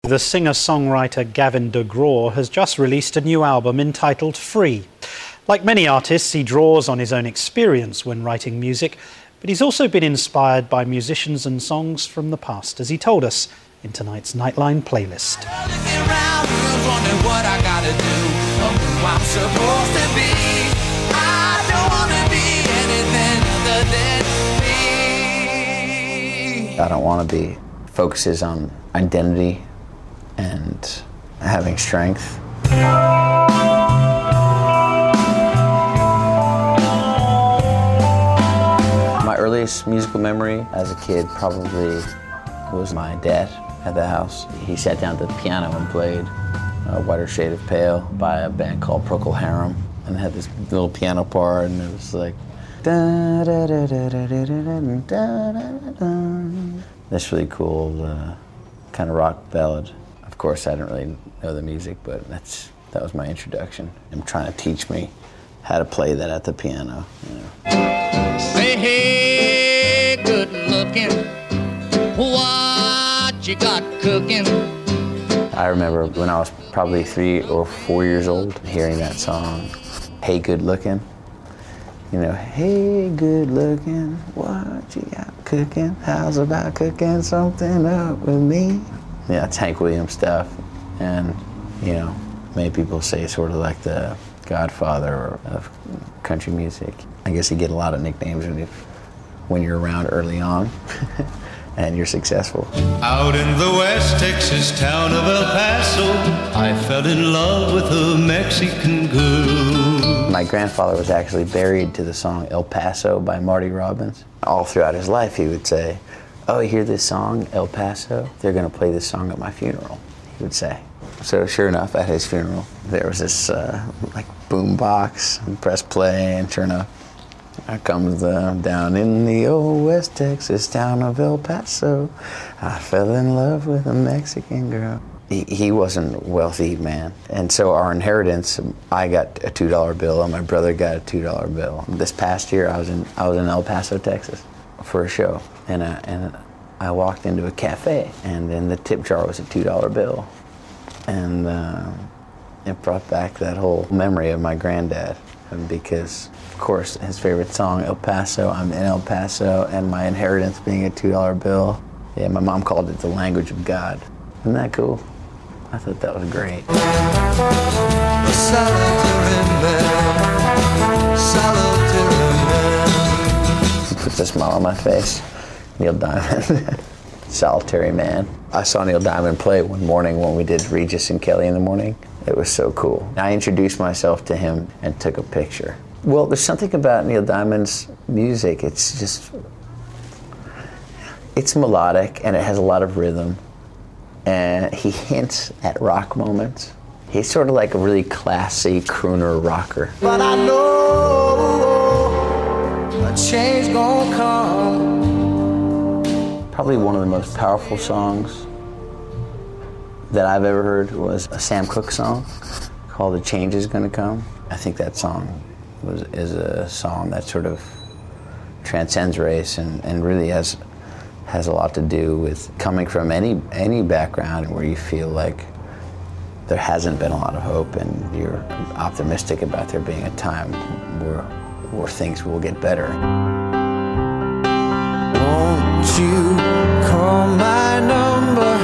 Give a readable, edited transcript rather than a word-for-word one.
The singer-songwriter Gavin DeGraw has just released a new album entitled Free. Like many artists, he draws on his own experience when writing music, but he's also been inspired by musicians and songs from the past, as he told us in tonight's Nightline playlist. I don't want to be. Focuses on identity and having strength. My earliest musical memory as a kid probably was my dad at the house. He sat down at the piano and played A Whiter Shade of Pale by a band called Procol Harum, and had this little piano part, and it was like da, da, da, da, da, da, da, da, da, da. This really cool kind of rock ballad. Of course, I didn't really know the music, but that was my introduction. Him trying to teach me how to play that at the piano. You know. Say, hey, good looking, what you got cooking? I remember when I was probably 3 or 4 years old, hearing that song, Hey, Good Looking. You know, hey, good looking, what you got cooking? How's about cooking something up with me? Yeah, it's Hank Williams stuff, and you know, many people say sort of like the godfather of country music. I guess you get a lot of nicknames when you're around early on, and you're successful. Out in the West Texas town of El Paso, I fell in love with a Mexican girl. My grandfather was actually buried to the song El Paso by Marty Robbins. All throughout his life he would say, oh, you hear this song, El Paso? They're gonna play this song at my funeral, he would say. So sure enough, at his funeral, there was this like boom box, and press play, and sure enough, there comes down in the old West Texas town of El Paso, I fell in love with a Mexican girl. He wasn't a wealthy man, and so our inheritance, I got a $2 bill and my brother got a $2 bill. This past year I was in El Paso, Texas for a show, and I walked into a cafe, and in the tip jar was a $2 bill, and it brought back that whole memory of my granddad, because of course his favorite song, El Paso, I'm in El Paso, and my inheritance being a $2 bill. Yeah, my mom called it the language of God. Isn't that cool? I thought that was great. Puts a smile on my face. Neil Diamond, Solitary Man. I saw Neil Diamond play one morning when we did Regis and Kelly in the morning. It was so cool. I introduced myself to him and took a picture. Well, there's something about Neil Diamond's music. It's melodic and it has a lot of rhythm. And he hints at rock moments. He's sort of like a really classy crooner rocker. But I know a change gonna come. Probably one of the most powerful songs that I've ever heard was a Sam Cooke song called The Change Is Gonna Come. I think that song is a song that sort of transcends race and really has a lot to do with coming from any background where you feel like there hasn't been a lot of hope and you're optimistic about there being a time where things will get better. Won't you call my number?